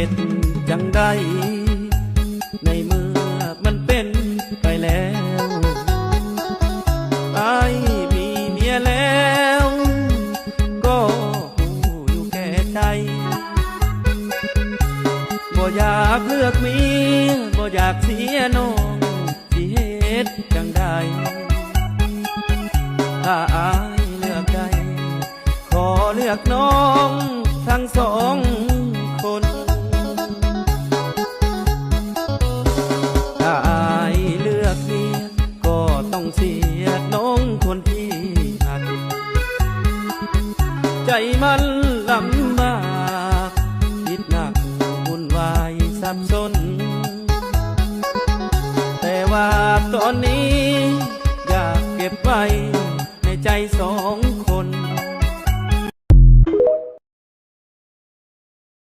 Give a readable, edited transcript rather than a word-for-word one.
ฮ็ดจังได้ในเมื่อมันเป็นไปแล้วอายมีเมียแล้วก็หูอยู่แก่ใจบ่อยากเลือกเมียบ่อยากเสียน้องสิเฮ็ดจังได้ถ้าอายเลือกได้ขอเลือกน้องทั้งสองคนถ้าอายเลือกเมียก็ต้องเสียน้องคนที่หักใจมันลำบากคิดหนักวุ่นวายสับสนแต่ว่าตอนนี้อยากเก็บไว้ในใจสอง